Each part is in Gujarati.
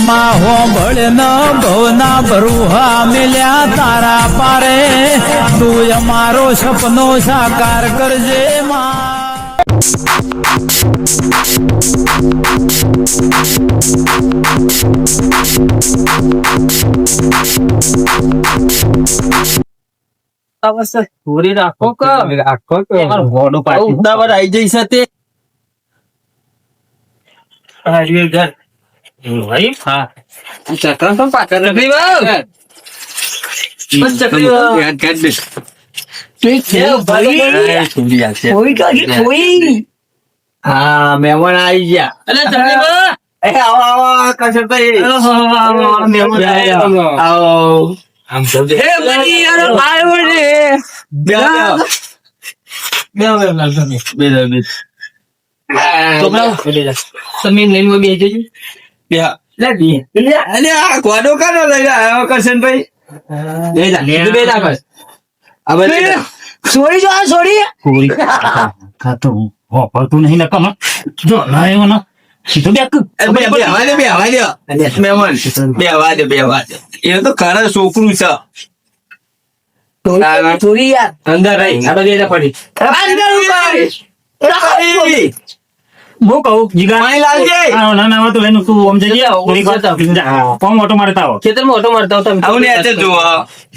માં હોંભળ ન ભવના ભરુહા મિલ્યા તારા પારે તું અમારો સપનો સાકાર કરજે માં પૂરી રાખો કે ઘોડું પાછું ઉતાવળ આવી જઈ સાથે ઘર ભાઈ હા ચક્ર તો પાછળ ચકરી વાવ બસ ચકરી વાવ હા મહેમાન આવી ગયા અરે ચકરી વાવ આવો આવો કશરભાઈ મહેમાન આવો આમ તો હે બની યાર આવ્યો રે બે તમે લઈને બે જજો આ ગોડો કાનો લઈ આવ્યો કરશનભાઈ બે જા બસ છોડી જો છોડી તો હોપડતું નહીં નકમ જો લાયો ના સીધો એ તો ખરા છોકરું છે છોડી યાર અંદર રહી આ બધી પડી હું કહું જીગા પાણી લાવજે ના ના તો લઈને તું આમ જજે થોડી વાર કોમ ઓટો મારતા આવો ખેતરમાં ઓટો મારતા હો તમે આવું ને આજે જો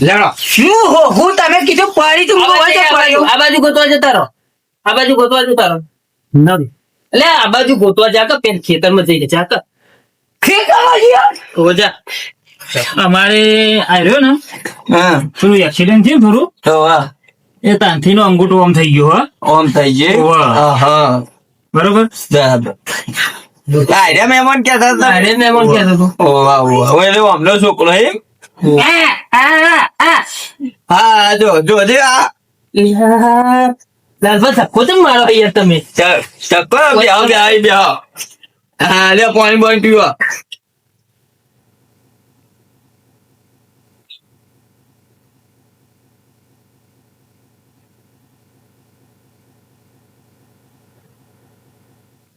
લેડો શું હું તમે કીધું પાડી તું આ બાજુ ગોતવા જતા રહો આ બાજુ ગોતવા જતા રહો નથી એટલે આ બાજુ ગોતવા જા કે પેન ખેતરમાં જઈને જા કે જા અમારે આવ્યો ને હા થોડું એક્સિડન્ટ થયું થોડું તો વાહ એ તાંથી નો અંગૂઠો આમ થઈ ગયો ઓમ થઈ ગઈ હા બરોબર બરાબર આર્યા મહેમાન ક્યાં થતા અરે મહેમાન ક્યાં હતો ઓ વાહ હવે એટલે અમનો છોકરો એમ હા જો જે આ લાલભાઈ ધક્કો કેમ મારો યાર તમે ચક્કર બે હા લે પાણી પીવા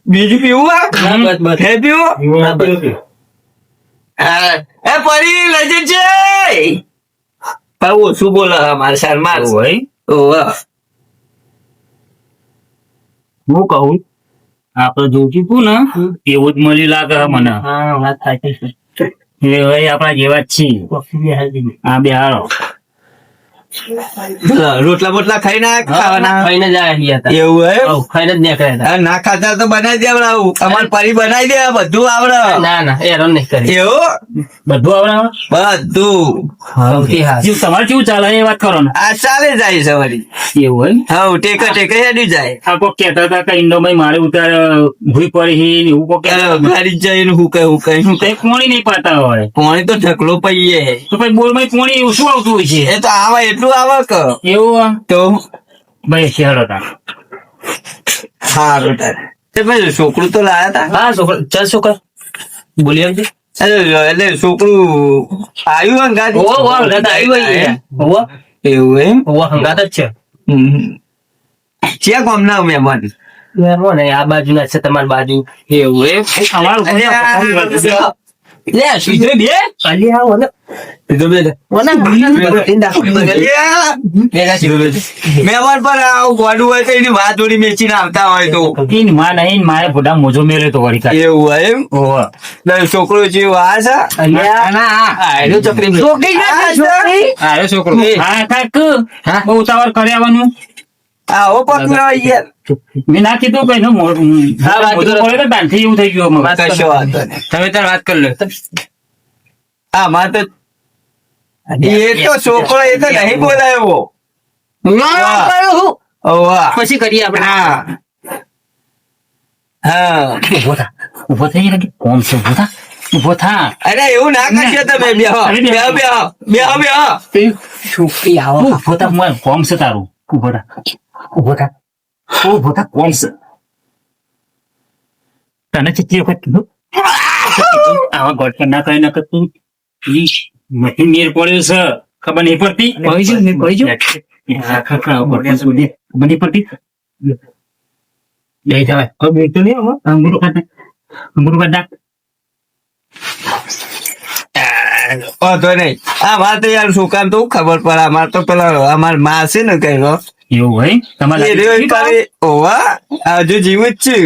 બીજું પીવું હે પીવું એ પરી લજે છે પાવું શું બોલે મારે સર માર ભાઈ હું કહું આપડે જોઈતું તું ને એવું જ મળી લાગે મને વાત થાય છે એ ભાઈ આપડા જેવા જ છીએ હા બે હારો રોટલા બોટલા ખાઈને ખાવાના ખાઈને જાય એવું હે ખાઈને જ નીકળ્યા ના ખાતા તો બનાવી દે આવડાવું અમારે પરી બનાવી દે બધું આવડે ના ના હેરાન નહીં કરી એવું બધું આવડે બધું તમારે કેવું ચાલે એ વાત કરો ને આ ચાલે જાય છે વળી એવું હોય હા ટેકે હેડી જાય આ કોક કેતા હતા કે ઇન્દોભાઈ મારે ઉતાર ભૂઈ પડી ને એવું કોક ગાડી જઈને હું કઈ પોણી નહીં પાતા હોય પાણી તો ઢકલો પઈએ તો પછી બોલમાં પોણી એવું શું આવતું હોય છે એ તો આવે એટલું આવે કે એવું તો ભાઈ શહેરો હતા સારું તારે ભાઈ છોકરું તો લાયા તા હા છોકરા ચાલ છોકરા બોલી આવજે એટલે છોકરું આવ્યું હંગાત એવું એમ હંગાત જ છે ક્યાં ગામ ના મહેમાન આ બાજુ ના છે તમારી બાજુ એવું એમ મહેમાન પર આવું ગોડું હોય તો એની વાત જોડી મેચીને આવતા હોય તો માં નહીં મારે ફોટા મોજો મેળ્યો તો વળી કાઢ. એવું હોય એમ છોકરો જેવું આ છે છોકરો હા કાક બહુ ઉતાવળ કર્યાવાનું આવો પકડો યાર મેં ના કીધું કઈ એવું થઈ ગયું કશો વાંધો નહીં. તમે તાર વાત કરી લો હા માં તો એ તો છોકરો એ તો નહીં બોલાયો પછી કરીએ આપણે હા ઉભો થઈ ગયા કોમ છે ઉભો થા અરે એવું ના કરશો તમે બેહો છોકરી આવો ઉભો થા કોમ છે તારું ઉભો થા કોમ છે તને ચીચી વખત કીધું આવા ગોઠિયા ના કઈ ના કરતું મથી નીર પડ્યો છે ખબર નહીં પડતી ખબર નહીં પડતી બે જવાય અંગૂઠો ખાતા વાંધો નહીં. અમારે તો યાર છોકરાને તો ખબર પડે. અમારે તો પેલા અમાર માં છે ને કઈ એવું હોય તમારે એ રહ્યો તારે ઓવા હજુ જીવું જ છું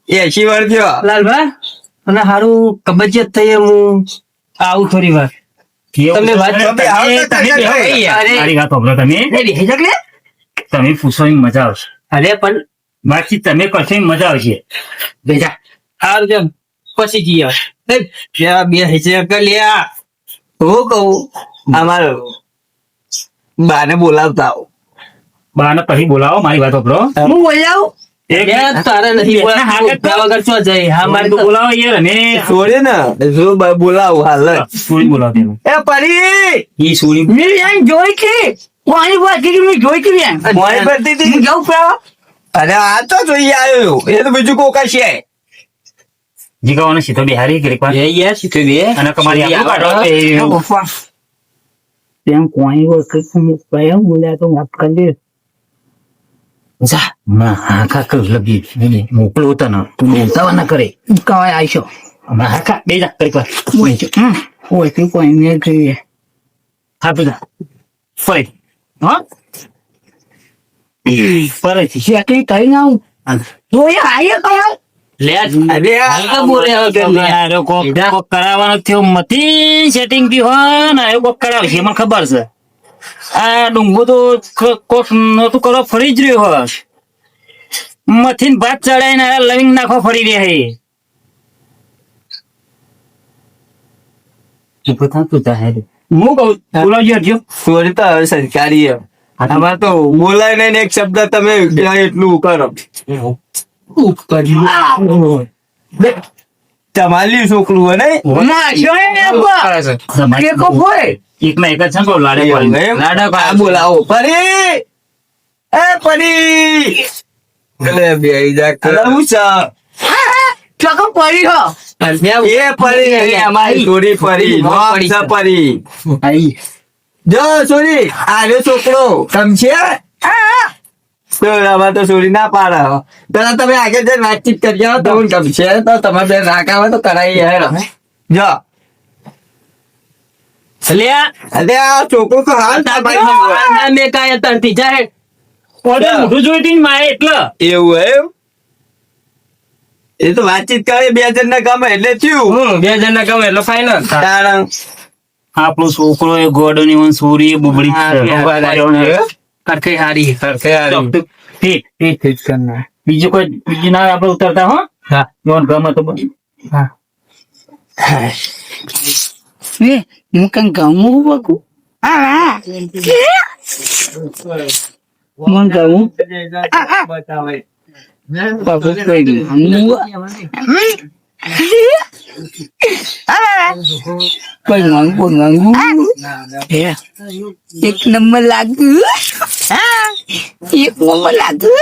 80 વર્ષ થયો. લાલભા અને હારું કબજિયાત થઈ હું આવું થોડી વાર તમને વાત તમે આવો તો તમે તરત બેહો. થઈ યાર. મારી વાત સાંભળો તમે તમે પૂછો એમ મજા આવશે અરે પણ બાકી તમે કરશો એમ મજા આવશે બેજા હારું જેમ પછી જઈએ ત્યાં બે હિસાબ કરી લ્યા. હું કહું અમારો બાને બોલાવતા આવો. બાને પછી બોલાવો મારી વાત સાંભળો હું બોલાવું એક યાર, તારે નથી બેસના બોલાવું. હાથ જ વગર શું જાય હા મારે તો બોલાવો યાર અને છોડે ને જો બોલાવું હાલ જ. સોરી બોલાવો તેનું. એ પરી ઈ સોરી મેં જોઈ કે કોની વાત કરી મેં જોઈ કે મોય પડતી હતી. જાઉં પેલા અરે આ તો જોઈ આવ્યો એ તો બીજું કોકા છે. જીગાવાનો સીધો બિહારી કે એકવાર યાર શીખે બે અને તમારી આબરૂ કાઢો તે તેમ કોઈ વખત હું કયા બોલ્યા તો વાત કરી દે જા માં હાકા કર લગી મોકલો તને તું બોલતા ના કરે કવાય આઈશો માં હાકા બે જા કરી કર ઓય કે કોઈ ને કહીએ હા પેલા ફરી હા ફરીથી શેકી કઈ ના તો એ આયે કયા લે અરે આ બોલે હવે અરે કોક કરાવવાનો થયો મતી સેટિંગ થી હોય ને એ કોક કરાવશે મને ખબર છે આ ડુંગો તો કોક નતું કરો ફરી જ રહ્યો હોય મથીન ભાત ચડાઈને આ લવિંગ નાખો ફરી રહ્યા ઉભો થા તું તા હેડ હું કહું બોલાવજો હરજો સોરી તો હવે સરકારી છે. અમારે તો બોલાય નહીં ને એક શબ્દ તમે ત્યાં એટલું કરો. તમારી છોકરું હોય ને એક ના એક જ છે ને લાડે એમ? આ બોલાવો પરી એ પરી એટલે બે જા કરાવું છે. ચોકો પડી હો એ પરી નહીં, અમારી છોરી પરી નામ છે પરી. જો છોરી આર્યો છોકરો ગમશે તો આમાં તો છોરી ના પાડે. પેલા તમે આગળ જઈને વાતચીત કરી આવો તમને ગમશે તો તમારે બે રાખ આવે તો કરાવી યાર. જો અરે આ છોકરો તો હાલ તમારી મેં કાંઈ તરતી જાય મોઢું જોઈતી મારે એટલે એવું એમ એ તો વાતચીત કરે બે જણ ના ગમે એટલે થયું. બે જણ ના ગમે એટલે ફાઈનલ તાણ આપણો છોકરો એ ગોડો ની સોરી એ બબડી કરખઈ હારી બીજું કોઈ બીજું ના આપડે ઉતરતા હો હા જોન ગમે તો બોલ. હું કઈ ગમું બકુ મને ગમું બાપુ કઈ એક નંબર લાગુ એક નંબર લાગુ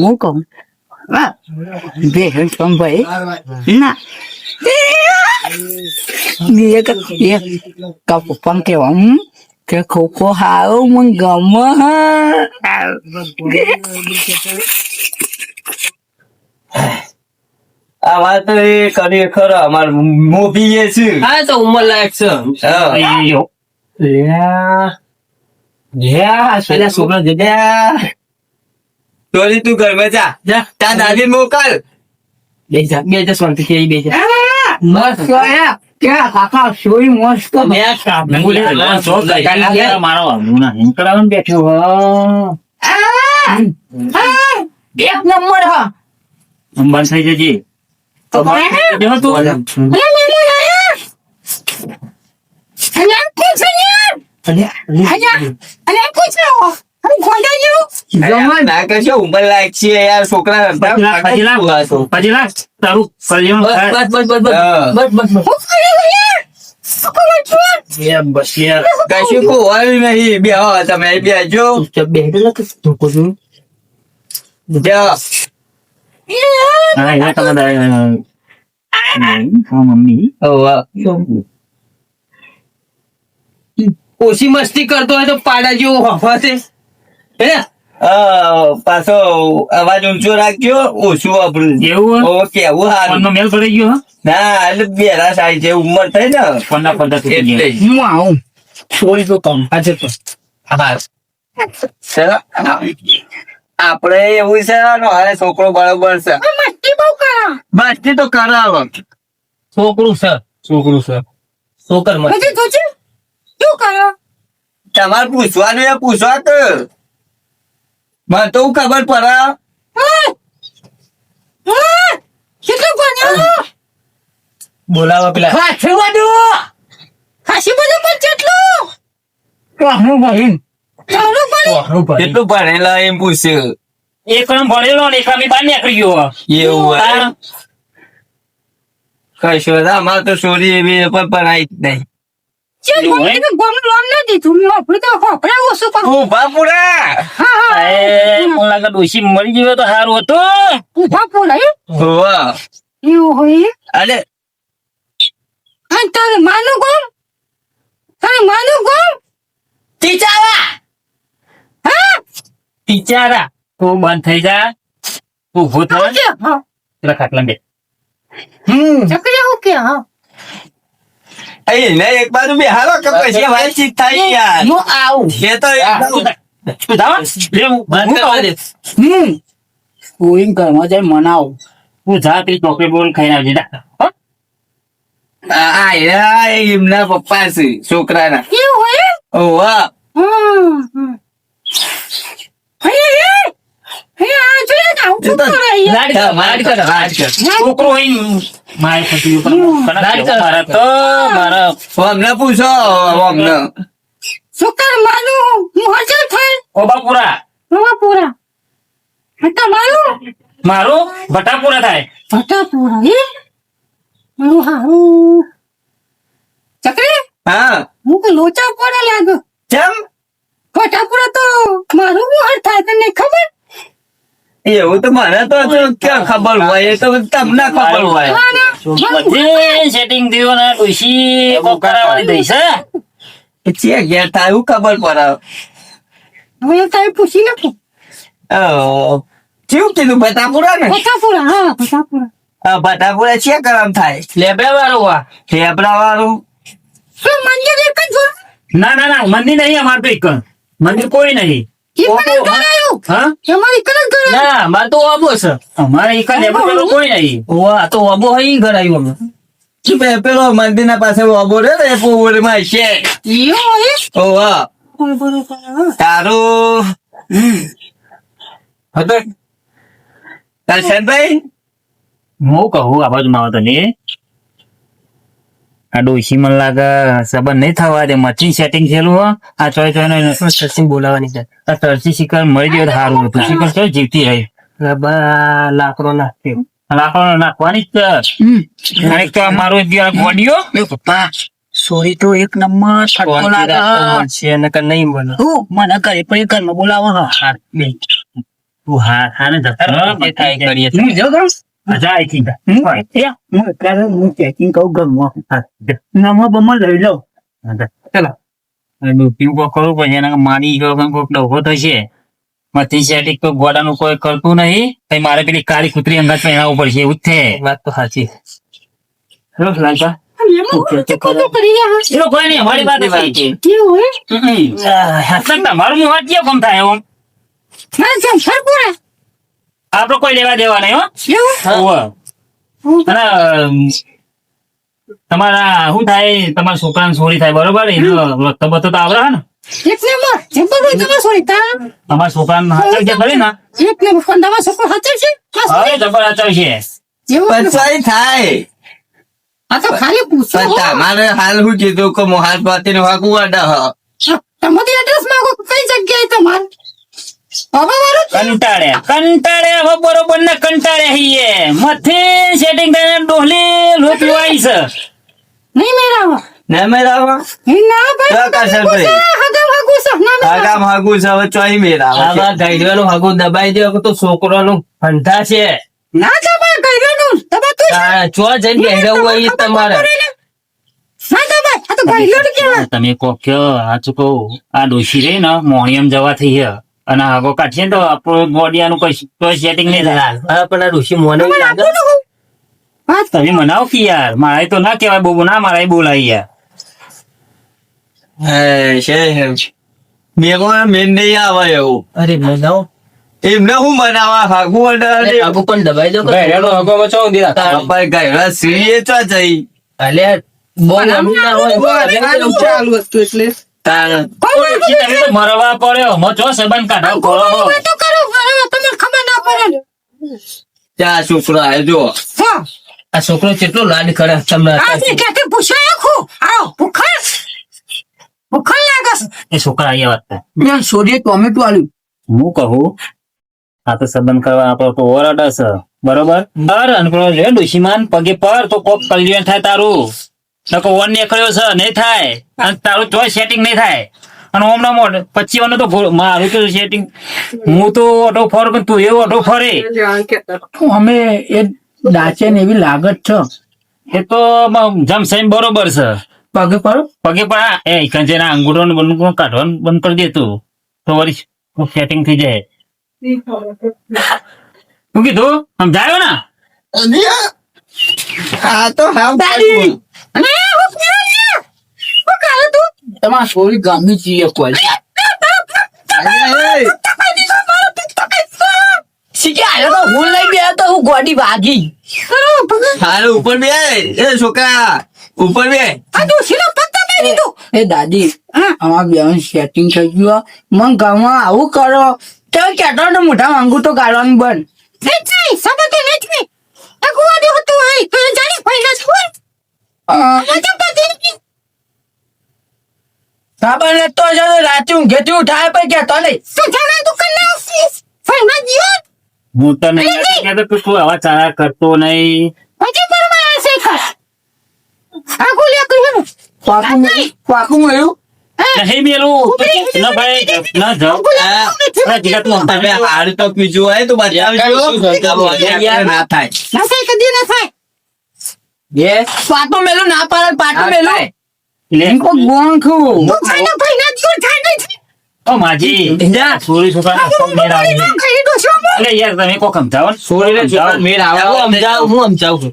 હું કહું બે હેન્ડ ભાઈ ના પપ્પા કેવા કે ખોખો હારો મને ગમે આ વાત તો એ કરી ખરો અમાર મોભી એ છે. હા તો ઉંમર લાયક છે હા. અయ్యో. છોકરા ચોરી તું ઘરમાં જા જા તાર દાદી મોકલ. બે હજાર શાંતિ થી બે મસ્ત ક્યાં કાકા સોઈ મસ્ત મારો આવું ના હિંગ કરાવવાનું બેઠો હો. એક નંબર હા બંધ થઈ જજે બેહો તું. ના કશો ઉંમર લાયક છે યાર છોકરા પછી લાખ તારું કલ્યાણ થાય. બસ યાર કશું કોઈ નહીં બે તમે બેજો હા એ તમારા મમ્મી ઓછી મસ્તી કરતો હોય તો પાડા જેવો હફાશે હે પાછો અવાજ ઊંચો રાખજો ઓછું વાપરું એવું ઓ કેવું હારું ફોનનો મેલ પડી ગયો ના એટલે બેરા સાઈ છે ઉંમર થઈ ને ફોનના પડદા તૂટી ગયા. એટલે હું આવું છોડી તો કામ આજે તો સર, આપણે એવું છે ને હવે છોકરો બરોબર છે મસ્તી બહુ કરો મસ્તી તો કરાવો છોકરું છે છોકર માં હજી તું છે? શું કરો? તમારે પૂછવાનું એ પૂછવા તો મને તો હું ખબર પડે હા? હા? કેટલું ભણ્યો? બોલાવા પેલા ખાસી બધું પણ કેટલું? હું ભાઈ ચાલુ ભણ્યું? કેટલું ભણેલા એમ પૂછ્યું એકનો ભણેલો ને એકનો બહાર નીકળી ગયો એવું હોય. હા. કશું ના, અમારે તો ચોરી એવી પણ ભણાય જ નહીં છે જ મને તો ગમનું લોન ન દીધું. આપણે તો હોપડા ઓછું પણ. ઉભા પૂરા હા, હા. એ મને લાગે ડોશી મરી ગયો તો સારું હતું. ઊભા પોલા એમ? હોવા. એવું હોય એમ? અરે અને તારે માનું ગમ? તારે માનું ગમ? ટીચારા હા? ટીચારા તું બંધ થઈ જા તું ઉભો થા શું કે? હા. પેલા ખાટલા બે ચકલી શું કે? હા. એને એક બાજુ બેહારો કે પછી વાતચીત થાય યાર હું આવું એ તો તું જા લે હું કહું. કોઈ ઘરમાં જઈને મનાવ તું જા પેલી ચોકલેટ બોલ ખાઈને આવજે જા. હો? આ એમના પપ્પા છે છોકરાના એવું હોય એમ? ઓવા હમ, હમ. અહીંયા, અહીંયા આ જોઈએ ને, આવું શું કરે અહીંયા? રાજ કર છોકરો હોય માય ફટી મારા તો મારા અમને પૂછો અમને છોકરા માનું હું હાજર થાય ઓબાપુરા નવાપુરા. અને તમારું મારું ભટાપુરા થાય ભટાપુરા એ મારું હારું ચકરી હા હું તો લોચા પડે લાગે. કેમ ભટાપુરા તો મારું હું હાર થાય તને ખબર? એવું તો મને તો ક્યાં ખબર હોય એ તો તમને ખબર હોય હા ને? બધે સેટિંગ થયું ને ડોશી કોક કરાવવાની દઈ છે ચે ઘેર થાય એવું ખબર પડે હવે તારે પૂછી નાખો. કેવું કીધું ભટાપુરા ને ભટાપુરા હા ભટાપુરા. ભટાપુરા છે કરમ થાય લેબડા વાળું આ ઠેપડા વાળું શું મંદિર એક જ હોય? ના ના ના મંદિર નહીં અમારે તો એક મંદિર કોઈ નહીં એ પણ એક ગણાયું. હા એમાં એક જ ગણાયું. ના મારે તો આબો છે અમારે એક લેબડા કોઈ નહીં આ તો આબો હોય ઘરાયું અમે પેલો મંદિર ના પાસે ઓબો રે ને પોવર માં છે એવું હોય? ઓવા બરોબર. તારું હતો કરશનભાઈ હું કહું આ બાજુ માં આવતો ને આ ડોશી મને લાગે સંબંધ નહીં થવા દે મચી સેટિંગ થયેલું હો આ ચોય ચોય સચિન બોલાવાની છે આ તરસી શિકાર મળી ગયો તો સારું હતું શિકાર તો જીવતી રહી લાકડો નાખ્યો લાકડો નાખવાની જ છે અને તો મારો ગોડીઓ પપ્પા સોરી તો એક નંબર છટકો લાગે છે અને કે નહીં બને મને કરે પણ એ ઘરમાં બોલાવો હા બે તું હા હા ને જતા એ થાય કરીએ હું જો ગમ અજા આઈ થી હું અત્યારે હું ચેકિંગ કહું ઘરમાં નામા બમા લઈ લો ચલો ડૂબી કો કરું પછી એના માની ગયો કોઈક ડોકો થશે મથી સેટિંગ તો ગોડાનું કોઈ કરતું નહીં કઈ મારે પેલી કાળી કૂતરી અંગાત પહેરાવવું પડશે એવું જ છે વાત તો સાચી લાલપા એમાં હું તો ખોટું કરી રહ્યા. એનો કોઈ નહીં અમારી વાત છે એવું હોય? તમારું મું હાથ કેમ થાય એમ મારે જમશેદપુરા. આપડે કોઈ લેવા દેવા નહીં હો એવું? હોવે. અને તમારા શું થાય તમારા છોકરાને ચોરી થાય બરોબર એનો રસ્તો બતો તો આવડે ને એક નંબર. જબર તમે સોરી તા. તમારા છોકરાને હાચવ છે ખરી ને એક નંબર. પણ તમારો છોકરો હાચર છે? હવે જબર હાચવ છે જેવું પચાઈ થાય આ તો ખાલી પૂછો પણ હો. તમારે હાલ શું કીધું કે મોહાલ પાતી નું વાગુ વાડા હ તમારી એડ્રેસ માંગો કઈ જગ્યાએ તમારે? હવે મારું કંટાળ્યા હવે બરોબર ને કંટાળ્યા હીએ મથી સેટિંગ થઈને ડોહલી લોપી વાળી છે નહીં મેળાવો. ના મેળાવા એ ના ભાઈ. તો કરશે ભાઈ. હગમ હગું છે. ના મેળાવો. આગામ હાગુ છે હવે ચોઈ મેળાવા આવા ગાઈડવાનું હગું દબાઈ દે તો છોકરાનું ફંટા છે ના દબાય ગયડાનું. દબા તું છે. ચો જઈને ગહેરાવું હોય ઈ તમારે ના દબાય. આ તો ગયડાનું કહેવાય. તમે કહો કે આ ચૂકો આ ડોશી રે ને મોણિયમ જવા થઈ છે અને આગો કાઢીએ ને તો આપણું બોડિયાનું કોઈ સેટિંગ નહીં થાય. હા પણ આ ઋષિ મોને લાગે વાત તમે મનાવો કે યાર, મારે તો ના કહેવાય બહુ, ના મારે બોલાય યાર. મેં મેન નહીં આવે એવું અરે મનાવો એમને હું બનાવવા હાગું આગુ પણ દબાઈ દો ગયડા સીએ ચો જઈ અલે બહુ નાનું ના હોય તાણ તમે તો મરવા પડ્યો મો ચો સંબંધ કાઢો કરો હો. વાતો કરો બરાબર, તમને ખબર ના પડે ને. ત્યાં છોકરા હે જો હા આ છોકરો કેટલો લાડ કરે તમને આજે ક્યાંથી પૂછ્યો આખું આવો ભૂખા લાગે છે. એ છોકરા અહીંયા વાત થાય. મેં સોડીએ ટોમેટો આલ્યું હું કહું આ તો સંબંધ કરવા આપણો તો ઓરડ છે બરોબર. અને પેલો લે ડોશીમાન પગે પર તો કોક કલ્યાણ થાય તારું. નકો ઓન નીકળ્યો છે નહીં થાય, અને તારું ચોય સેટિંગ નહીં થાય. અને ઓમ ના મોડ 25 તો મારું તો સેટિંગ, હું તો ઓટો ફર પણ તું એવો ઓટો ફરે. અમે એ ડાચે ને એવી લાગત છે. એ તો જમસાઈ બરોબર છે. પગે પર પગે પર એ કંજે ના અંગૂઠો ને બંધ કાઢવાનું બંધ કરી દે તું તો વળી સેટિંગ થઈ જાય. શું કીધું સમજાયો ને? આ તો હાવ અને હું કરે તું? તમારા સોરી ગામની ચીએ કોઈ શીખે આયો તો હું લઈ ગયા તો હું ગોડી ભાગી હાલ ઉપર બે એ છોકરા ઉપર બે આ ડોશીનો પગ દબાઈ દીધો. એ દાદી અમારા બેન સેટિંગ થઈ ગયું. મને ગામમાં આવું કરો તો કેട്ടോ ને મોઢા માંગુ તો ગાળવાનું બંધ. નહીં થાય, સબકે નહીં થાય. આ ગુવાડું હતું હોય તો એ જાણી પહેલા જ હોય. મજા પડતી નથી. ખબર ને તો છે રાતે ઊંઘેથી ઉઠાય પછી કેતો નહીં. તો જાણા દુકાનના ઓફિસ ફરવા ગયો. હું તને કહેતો કે તું આવા ચાળા કરતો નહીં. પછી પરવા આવશે ખા. આ ગોલિયા કહ્યું. પાકું મળ્યું. નહીં મેલું ના ભાઈ ના જાઓ. અરે જીગા તું તમે હાલ તો પીજું હોય તો બતાવજો ના થાય ના થાય કદી ના થાય. પાટો મેલું ના પાડે પાટો મેલું. લે ગોણ ખવું. તું ખાઈને પહેલા જ ગયો થાય નહીં થાય. ઓ માજી સોરી છોકરા મેર આવી ના ખાઈ ડોશો મો. અરે યાર તમે કોક સમજાવો ને. સોરી ને મેર આવે હું સમજાવું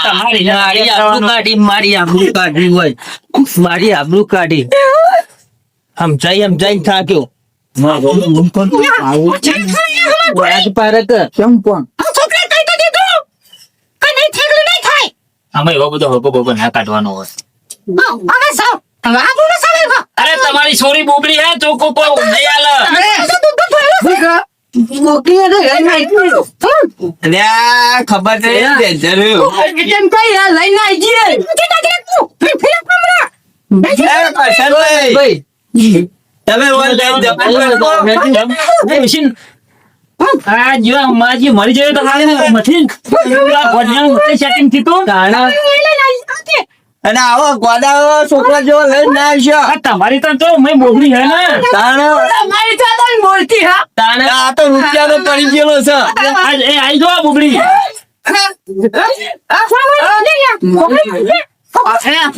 તમારી મારી આબરૂ કાઢી હોય મારી આબરૂ કાઢી સમજાઈ થાક્યો વાજ પારક કેમ પણ આ છોકરા કહી તો દીધું કે નહીં થાય નહીં થાય. આમાં એવો બધો હકો બકો ના કાઢવાનો હોય. હવે સાવ હવે આ બોલો સવાલ કો. અરે તમારી સોરી બોબડી હે ચોકો પર નહીં આલે. અલ્યા ખબર નહીં જરૂર તમે આ જો માજી મરી જાય તો હાલે મથી સેટિંગ થી તો અને આવો ગોડા છોકરા જેવો લઈને ના આવશો તમારી તો જો મેં બોબડી હે ને આ તો રૂપિયા તો પડી ગયેલો છે એ આઈ જો બોબડી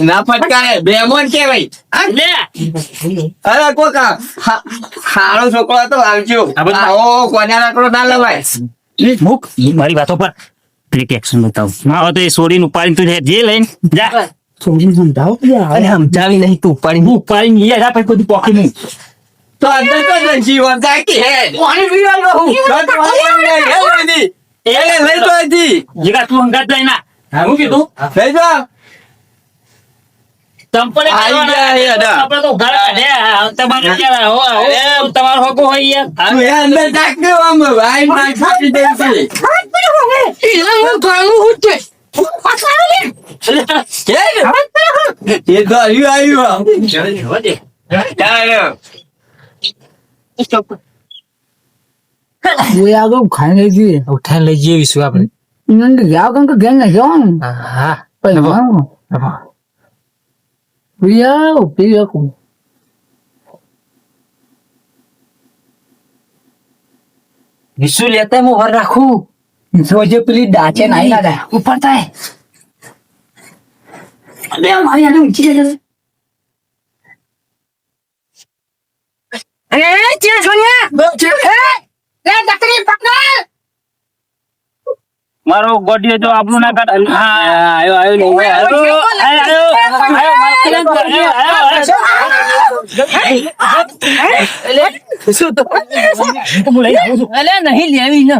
ના ફટકારે બેમોન કેવાય લે અરે કોક હારો છોકરો હતો આવજો આવો કોના રાખડો ના લવાય મુક મારી વાતો પર ક્લિક એક્શન બતાવ ના હોય તો એ સોરીને ઉપાડીને તું જે લઈને જા અરે સમજાવી નહીં તું ઉપાડી હું ઉપાડીને ગયા જા પછી બધું પોકી હું તો અંદર તો જીવન જાકી હે પાણી પીવાનો હું એને લઈ તો હતી જીગા તું હંગાત જાય ના હું કીધું લઈ જાઓ ચંપલે આઈ ગયા એ અડા. આપણે તો ઘર કાઢ્યા તમારે ક્યાં હો તમારો હોકો હોય યાર તું એ અંદર જાક્યો આમ આઈ ના છોડી દે છે એ તો આવ્યું ખાઈ લઈ જઈએ ઉઠાઈ લઈ જઈએ વિશ્વ આપણે જાઓ કંઈક ઘેર ના જવાનું હા પ્રિયા વિશ્વ લેતા હું વર રાખું જોજે પેલી ડાચે નાઈ લાગે ઉપર થાય બે મારી આને ઊંચી જશે અરે ચે સોનિયા લે દકરી પકડ મારો ગોડિયો જો આપણું ના કાઢ આયો અલે નહીં લેવી ને